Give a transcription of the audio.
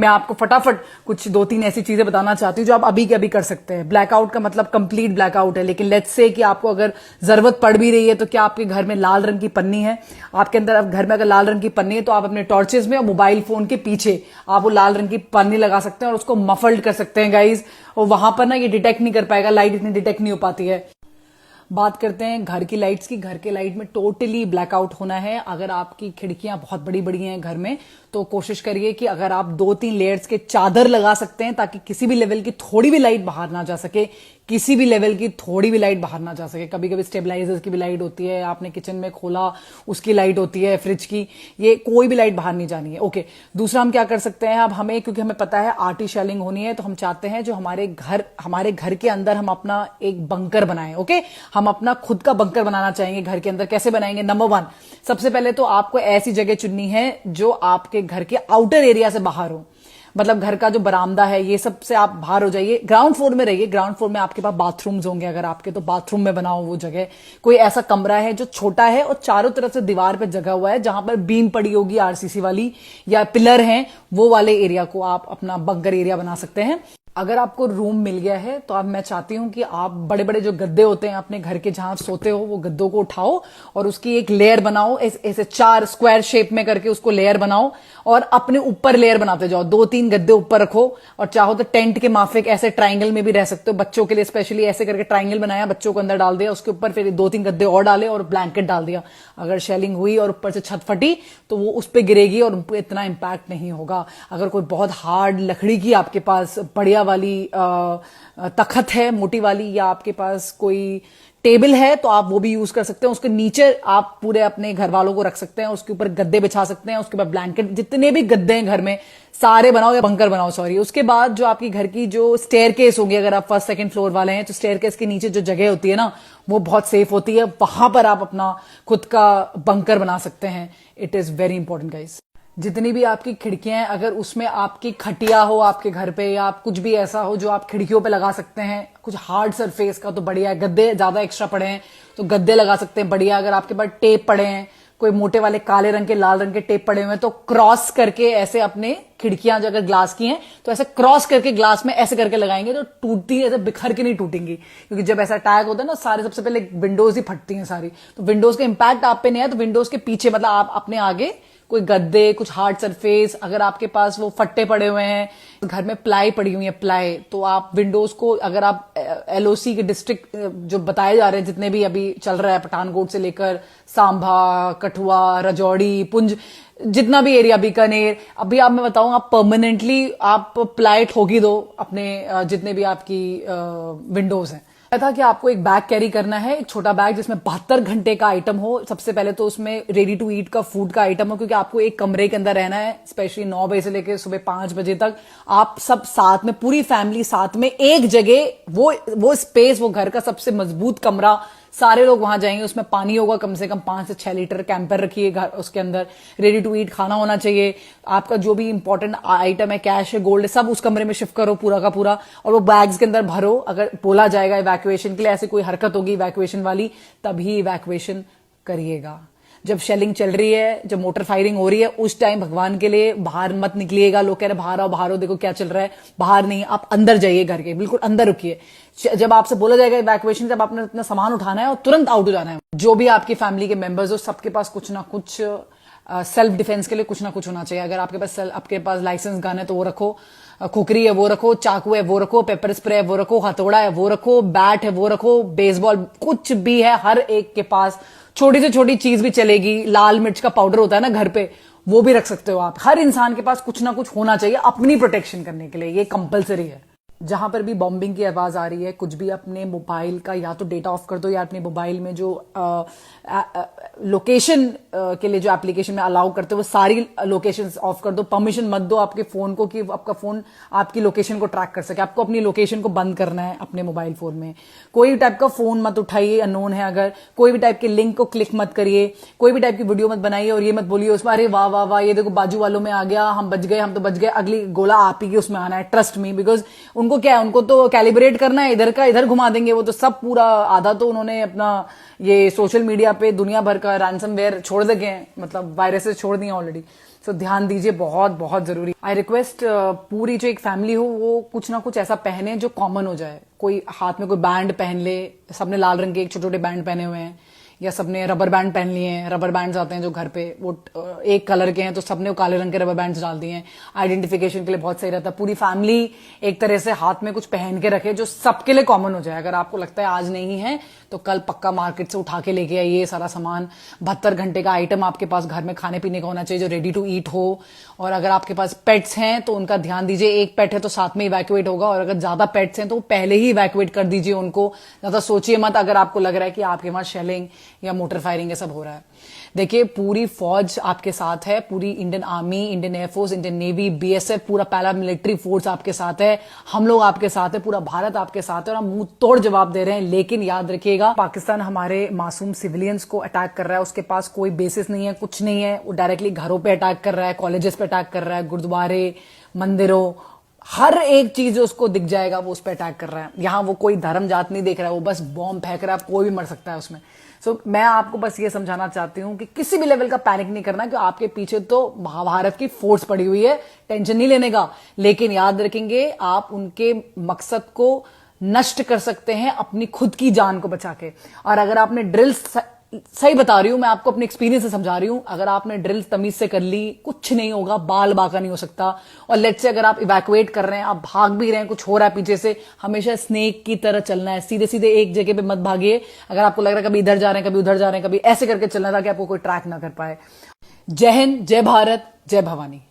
मैं आपको फटाफट कुछ 2-3 ऐसी चीजें बताना चाहती हूँ जो आप अभी के अभी कर सकते हैं। ब्लैकआउट का मतलब कंप्लीट ब्लैकआउट है, लेकिन लेट्स से कि आपको अगर जरूरत पड़ भी रही है तो क्या आपके घर में लाल रंग की पन्नी है? आपके अंदर अब घर में अगर लाल रंग की पन्नी है तो आप अपने टॉर्चेस में और मोबाइल फोन के पीछे आप वो लाल रंग की पन्नी लगा सकते हैं और उसको मफल्ड कर सकते हैं गाइज। और वहां पर ना ये डिटेक्ट नहीं कर पाएगा, लाइट इतनी डिटेक्ट नहीं हो पाती है। बात करते हैं घर की लाइट्स की। घर के लाइट में टोटली ब्लैकआउट होना है। अगर आपकी खिड़कियां बहुत बड़ी बड़ी हैं घर में तो कोशिश करिए कि अगर आप 2-3 लेयर्स के चादर लगा सकते हैं ताकि किसी भी लेवल की थोड़ी भी लाइट बाहर ना जा सके, किसी भी लेवल की थोड़ी भी लाइट बाहर ना जा सके। कभी कभी स्टेबलाइजर्स की भी लाइट होती है, आपने किचन में खोला उसकी लाइट होती है, फ्रिज की, ये कोई भी लाइट बाहर नहीं जानी है। ओके, दूसरा हम क्या कर सकते हैं, अब हमें क्योंकि हमें पता है आर्टी शेलिंग होनी है तो हम चाहते हैं जो हमारे घर के अंदर हम अपना एक बंकर बनाएं। ओके, हम अपना खुद का बंकर बनाना चाहेंगे घर के अंदर। कैसे बनाएंगे? नंबर 1, सबसे पहले तो आपको ऐसी जगह चुननी है जो आपके घर के आउटर एरिया से बाहर हो। मतलब घर का जो बरामदा है ये सब से आप बाहर हो जाइए, ग्राउंड फ्लोर में रहिए। ग्राउंड फ्लोर में आपके पास बाथरूम्स होंगे, अगर आपके तो बाथरूम में बनाओ वो जगह। कोई ऐसा कमरा है जो छोटा है और चारों तरफ से दीवार पे जगह हुआ है जहां पर बीम पड़ी होगी आरसीसी वाली या पिलर हैं, वो वाले एरिया को आप अपना बंकर एरिया बना सकते हैं। अगर आपको रूम मिल गया है तो अब मैं चाहती हूं कि आप बड़े बड़े जो गद्दे होते हैं अपने घर के जहां सोते हो वो गद्दों को उठाओ और उसकी एक लेयर बनाओ, ऐसे 4 स्क्वायर शेप में करके उसको लेयर बनाओ और अपने ऊपर लेयर बनाते जाओ। 2-3 गद्दे ऊपर रखो और चाहो तो टेंट के माफिक ऐसे ट्राइंगल में भी रह सकते हो। बच्चों के लिए स्पेशली ऐसे करके ट्राइंगल बनाया, बच्चों को अंदर डाल दिया, उसके ऊपर फिर 2-3 गद्दे और डाले और ब्लैंकेट डाल दिया। अगर शेलिंग हुई और ऊपर से छत फटी तो वो उस पर गिरेगी और उन पर इतना इंपैक्ट नहीं होगा। अगर कोई बहुत हार्ड लकड़ी की आपके पास बढ़िया वाली तखत है, मोटी वाली, या आपके पास कोई टेबल है तो आप वो भी यूज कर सकते हैं। उसके नीचे आप पूरे अपने घर वालों को रख सकते हैं, उसके ऊपर गद्दे बिछा सकते हैं, उसके बाद ब्लैंकेट, जितने भी गद्दे हैं घर में सारे बनाओ या बंकर बनाओ, सॉरी। उसके बाद जो आपकी घर की जो स्टेयर केस होगी, अगर आप 1st-2nd फ्लोर वाले हैं तो स्टेयर केस के नीचे जो जगह होती है ना वो बहुत सेफ होती है, वहां पर आप अपना खुद का बंकर बना सकते हैं। It is very important guys. जितनी भी आपकी खिड़कियां हैं अगर उसमें आपकी खटिया हो आपके घर पे या कुछ भी ऐसा हो जो आप खिड़कियों पे लगा सकते हैं, कुछ हार्ड सरफेस का तो बढ़िया है। गद्दे ज्यादा एक्स्ट्रा पड़े हैं तो गद्दे लगा सकते हैं, बढ़िया। अगर आपके पास टेप पड़े हैं, कोई मोटे वाले काले रंग के लाल रंग के टेप पड़े हुए हैं तो क्रॉस करके ऐसे अपने खिड़कियां जो अगर ग्लास की हैं तो ऐसे क्रॉस करके ग्लास में ऐसे करके लगाएंगे तो टूटती, ऐसे बिखर के नहीं टूटेंगी। क्योंकि जब ऐसा अटैक होता है ना सारे सबसे पहले विंडोज ही फटती हैं सारी, तो विंडोज का इंपैक्ट आप पे नहीं है तो विंडोज के पीछे मतलब आप अपने आगे कोई गद्दे, कुछ हार्ड सरफेस, अगर आपके पास वो फट्टे पड़े हुए हैं, घर में प्लाई पड़ी हुई है प्लाई, तो आप विंडोज को, अगर आप एलओसी के डिस्ट्रिक्ट जो बताए जा रहे हैं जितने भी अभी चल रहा है पठानकोट से लेकर सांभा, कठुआ, राजौरी, पुंज, जितना भी एरिया, बीकानेर, अभी आप मैं बताऊं आप परमानेंटली आप प्लाई ठोकी दो अपने जितने भी आपकी विंडोज हैं। था कि आपको एक बैग कैरी करना है, एक छोटा बैग जिसमें 72 घंटे का आइटम हो। सबसे पहले तो उसमें रेडी टू ईट का फूड का आइटम हो, क्योंकि आपको एक कमरे के अंदर रहना है, स्पेशली 9 बजे से लेकर सुबह 5 बजे तक। आप सब साथ में, पूरी फैमिली साथ में एक जगह, वो स्पेस, वो घर का सबसे मजबूत कमरा, सारे लोग वहां जाएंगे। उसमें पानी होगा कम से कम 5 से 6 लीटर, कैंपर रखिए घर, उसके अंदर रेडी टू ईट खाना होना चाहिए। आपका जो भी इंपॉर्टेंट आइटम है, कैश है, गोल्ड है, सब उस कमरे में शिफ्ट करो पूरा का पूरा और वो बैग्स के अंदर भरो। अगर बोला जाएगा इवैक्यूएशन के लिए, ऐसी कोई हरकत होगी इवैक्यूएशन वाली, तभी इवैक्यूएशन करिएगा। जब शेलिंग चल रही है, जब मोटर फायरिंग हो रही है, उस टाइम भगवान के लिए बाहर मत निकलिएगा। लोग कह रहे बाहर आओ, बाहर आओ, देखो क्या चल रहा है। बाहर नहीं, आप अंदर जाइए, घर के बिल्कुल अंदर रुकिए। जब आपसे बोला जाएगा इवैक्यूएशन, जब आपने अपना सामान उठाना है और तुरंत आउट हो जाना है। जो भी आपकी फैमिली के मेंबर्स हो, सबके पास कुछ ना कुछ सेल्फ डिफेंस के लिए कुछ ना कुछ होना चाहिए। अगर आपके पास लाइसेंस गन है तो वो रखो, खुकरी है वो रखो, चाकू है वो रखो, पेपर स्प्रे है वो रखो, हथौड़ा है वो रखो, बैट है वो रखो, बेसबॉल, कुछ भी है, हर एक के पास छोटी से छोटी चीज भी चलेगी। लाल मिर्च का पाउडर होता है ना घर पे, वो भी रख सकते हो आप। हर इंसान के पास कुछ ना कुछ होना चाहिए अपनी प्रोटेक्शन करने के लिए, ये कंपलसरी है। जहां पर भी बॉम्बिंग की आवाज आ रही है, कुछ भी अपने मोबाइल का या तो डेटा ऑफ कर दो या अपने मोबाइल में जो लोकेशन के लिए जो एप्लीकेशन में अलाउ करते हो वो सारी लोकेशंस ऑफ कर दो। परमिशन मत दो आपके फोन को कि आपका फोन आपकी लोकेशन को ट्रैक कर सके। आपको अपनी लोकेशन को बंद करना है अपने मोबाइल फोन में। कोई भी टाइप का फोन मत उठाइए अननोन है अगर, कोई भी टाइप के लिंक को क्लिक मत करिए, कोई भी टाइप की वीडियो मत बनाइए और ये मत बोलिए उसमें अरे वाह वाह वाह ये देखो बाजू वालों में आ गया, हम बच गए, हम तो बच गए, अगली गोला आप ही की उसमें आना है। ट्रस्ट मी, बिकॉज उनको क्या है, उनको तो कैलिब्रेट करना है, इधर का इधर घुमा देंगे वो तो सब पूरा। आधा तो उन्होंने अपना ये सोशल मीडिया पे दुनिया भर का रैंसमवेयर छोड़ दे हैं, मतलब वायरसेस छोड़ दिए ऑलरेडी। सो ध्यान दीजिए, बहुत बहुत जरूरी। आई रिक्वेस्ट पूरी जो एक फैमिली हो वो कुछ ना कुछ ऐसा पहने जो कॉमन हो जाए। कोई हाथ में कोई बैंड पहन ले, सबने लाल रंग के एक छोटे छोटे बैंड पहने हुए हैं, या सबने रबर बैंड पहन लिए हैं। रबर बैंड्स आते हैं जो घर पे, वो एक कलर के हैं, तो सबने वो काले रंग के रबर बैंड्स डाल दिए हैं। आइडेंटिफिकेशन के लिए बहुत सही रहता है। पूरी फैमिली एक तरह से हाथ में कुछ पहन के रखे जो सबके लिए कॉमन हो जाए। अगर आपको लगता है आज नहीं है तो कल पक्का मार्केट से उठा के लेके आइए सारा सामान। 72 घंटे का आइटम आपके पास घर में खाने पीने का होना चाहिए जो रेडी टू ईट हो। और अगर आपके पास पेट्स हैं तो उनका ध्यान दीजिए। एक पेट है तो साथ में इवैक्यूएट होगा, और अगर ज्यादा पेट्स हैं तो पहले ही इवैक्यूएट कर दीजिए उनको। ज्यादा सोचिए मत अगर आपको लग रहा है कि आपके वहां शेलिंग या मोटर फायरिंग ये सब हो रहा है। देखिए, पूरी फौज आपके साथ है, पूरी Indian army, Indian air force, Indian navy, BSF, पूरा पैरा मिलिट्री फोर्स आपके साथ है। हम लोग आपके साथ है, पूरा भारत आपके साथ है, और हम मुंह तोड़ जवाब दे रहे हैं। लेकिन याद रखिएगा, पाकिस्तान हमारे मासूम सिविलियंस को अटैक कर रहा है। उसके पास कोई बेसिस नहीं है, कुछ नहीं है। वो डायरेक्टली घरों पे अटैक कर रहा है, कॉलेजेस पे अटैक कर रहा है, गुरुद्वारे, मंदिरों, हर एक चीज जो उसको दिख जाएगा वो उस पर अटैक कर रहा है। यहां वो कोई धर्म जात नहीं देख रहा है, वो बस बॉम्ब फेंक रहा है, कोई भी मर सकता है उसमें। मैं आपको बस ये समझाना चाहती हूं कि किसी भी लेवल का पैनिक नहीं करना, कि आपके पीछे तो महाभारत की फोर्स पड़ी हुई है, टेंशन नहीं लेने का। लेकिन याद रखेंगे, आप उनके मकसद को नष्ट कर सकते हैं अपनी खुद की जान को बचा के। और अगर आपने ड्रिल्स, सही बता रही हूं मैं आपको, अपने एक्सपीरियंस से समझा रही हूं, अगर आपने ड्रिल तमीज से कर ली, कुछ नहीं होगा, बाल बाका नहीं हो सकता। और लेट्स से अगर आप इवैक्यूएट कर रहे हैं, आप भाग भी रहे हैं, कुछ हो रहा है पीछे से, हमेशा स्नेक की तरह चलना है। सीधे सीधे एक जगह पे मत भागिए। अगर आपको लग रहा है कभी इधर जा रहे हैं, कभी उधर जा रहे हैं, कभी ऐसे करके चलना, ताकि आपको कोई ट्रैक ना कर पाए। जय हिंद, जय भारत, जय भवानी।